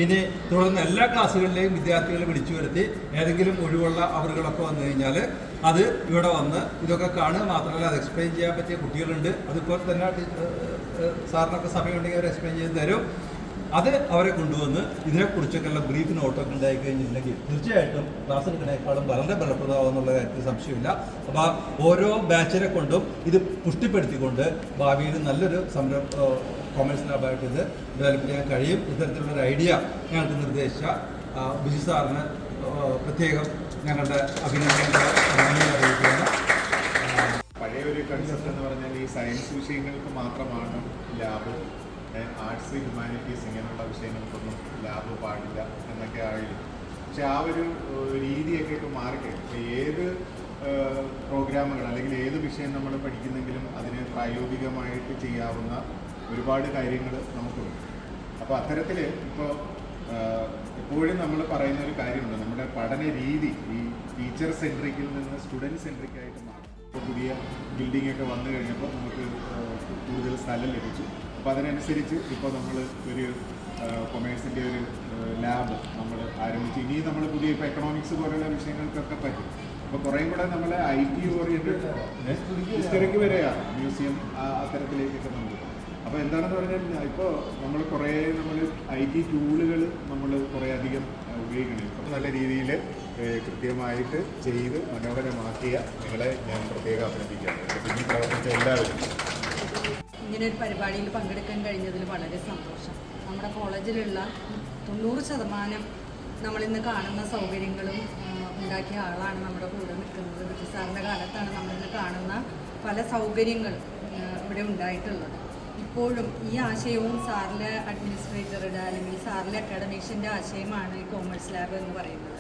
ഇനി തുടർന്ന് എല്ലാ ക്ലാസ്സുകളിലെയും വിദ്യാർത്ഥികളെ വിളിച്ചു വരുത്തി ഏതെങ്കിലും ഒഴിവുള്ള അവറുകളൊക്കെ വന്നു കഴിഞ്ഞാൽ അത് ഇവിടെ വന്ന് ഇതൊക്കെ കാണുക മാത്രമല്ല അത് എക്സ്പ്ലെയിൻ ചെയ്യാൻ പറ്റിയ കുട്ടികളുണ്ട്. അതിപ്പോൾ തന്നെ സാറിനൊക്കെ സമയമുണ്ടെങ്കിൽ അവർ എക്സ്പ്ലെയിൻ ചെയ്ത് തരും. അത് അവരെ കൊണ്ടുവന്ന് ഇതിനെക്കുറിച്ചൊക്കെയുള്ള ബ്രീഫ് നോട്ടൊക്കെ ഉണ്ടായി കഴിഞ്ഞിട്ടുണ്ടെങ്കിൽ തീർച്ചയായിട്ടും ക്ലാസ് എടുക്കുന്നതിനേക്കാളും വളരെ ഫലപ്രദമാകും എന്നുള്ള കാര്യത്തിൽ സംശയമില്ല. അപ്പോൾ ഓരോ ബാച്ചിനെ കൊണ്ടും ഇത് പുഷ്ടിപ്പെടുത്തിക്കൊണ്ട് ഭാവിയിൽ നല്ലൊരു കൊമേഴ്സ് ലാബായിട്ട് ഇത് ഡെവലപ്പ് ചെയ്യാൻ കഴിയും. ഇത്തരത്തിലുള്ളൊരു ഐഡിയ ഞങ്ങൾക്ക് നിർദ്ദേശിച്ച ബിജി സാറിന് പ്രത്യേകം ഞങ്ങളുടെ അഭിനന്ദനങ്ങൾ അറിയിക്കുകയാണ്. പഴയ ഒരു കൺസെപ്റ്റ് എന്ന് പറഞ്ഞാൽ ഈ സയൻസ് വിഷയങ്ങൾക്ക് മാത്രമാണ് ലാബ്, ആർട്സ് ഹ്യൂമാനിറ്റീസ് ഇങ്ങനെയുള്ള വിഷയങ്ങൾക്കൊന്നും ലാബ് പാടില്ല എന്നൊക്കെ ആയിരുന്നു. പക്ഷെ ആ ഒരു രീതിയൊക്കെ ഇപ്പോൾ മാറിക്കഴിഞ്ഞു. ഏത് പ്രോഗ്രാമുകൾ അല്ലെങ്കിൽ ഏത് വിഷയം നമ്മൾ പഠിക്കുന്നെങ്കിലും അതിന് പ്രായോഗികമായിട്ട് ചെയ്യാവുന്ന ഒരുപാട് കാര്യങ്ങൾ നമുക്കുണ്ട്. അപ്പോൾ അത്തരത്തിൽ ഇപ്പോൾ എപ്പോഴും നമ്മൾ പറയുന്ന ഒരു കാര്യമുണ്ട്, നമ്മുടെ പഠന രീതി ഈ ടീച്ചർ സെൻട്രിക്കിൽ നിന്ന് സ്റ്റുഡൻറ് സെൻട്രിക്കായിട്ട് മാറും. ഇപ്പോൾ പുതിയ ബിൽഡിംഗ് ഒക്കെ വന്നു കഴിഞ്ഞപ്പോൾ നമുക്ക് കൂടുതൽ സ്ഥലം ലഭിച്ചു. അപ്പോൾ അതിനനുസരിച്ച് ഇപ്പോൾ നമ്മൾ ഒരു കൊമേഴ്സിൻ്റെ ഒരു ലാബ് നമ്മൾ ആരംഭിച്ചു. ഇനിയും നമ്മൾ പുതിയ ഇപ്പോൾ എക്കണോമിക്സ് പോലുള്ള വിഷയങ്ങൾക്കൊക്കെ പറ്റും. അപ്പോൾ കുറേയും കൂടെ നമ്മൾ IT ഓറിയൻറ്റഡ് ഹിസ്റ്ററിക്ക് വരെയാണ് മ്യൂസിയം അത്തരത്തിലേക്കൊക്കെ നമുക്ക്. അപ്പോൾ എന്താണെന്ന് പറഞ്ഞാൽ ഇപ്പോൾ നമ്മൾ IT ടൂളുകൾ നമ്മൾ കുറേ അധികം ഉപയോഗിക്കണം. ഇപ്പോൾ നല്ല രീതിയിൽ കൃത്യമായിട്ട് ചെയ്ത് മനോഹരമാക്കിയ നിങ്ങളെ ഞാൻ പ്രത്യേകം അഭിനന്ദിക്കുകയാണ്. പിന്നിൽ പ്രവർത്തിച്ച എല്ലാവരും. ഇങ്ങനൊരു പരിപാടിയിൽ പങ്കെടുക്കാൻ കഴിഞ്ഞതിൽ വളരെ സന്തോഷം. നമ്മുടെ കോളേജിലുള്ള 90% നമ്മളിന്ന് കാണുന്ന സൗകര്യങ്ങളും ഉണ്ടാക്കിയ ആളാണ് നമ്മുടെ കൂടെ നിൽക്കുന്നത്. ബിജി സാറിൻ്റെ കാലത്താണ് നമ്മളിന്ന് കാണുന്ന പല സൗകര്യങ്ങളും ഇവിടെ ഉണ്ടായിട്ടുള്ളത്. ഇപ്പോഴും ഈ ആശയവും സാറിലെ അഡ്മിനിസ്ട്രേറ്ററുടെ അല്ലെങ്കിൽ സാറിലെ അക്കാഡമീഷ്യൻ്റെ ആശയമാണ് ഈ കോമേഴ്സ് ലാബ് എന്ന് പറയുന്നത്.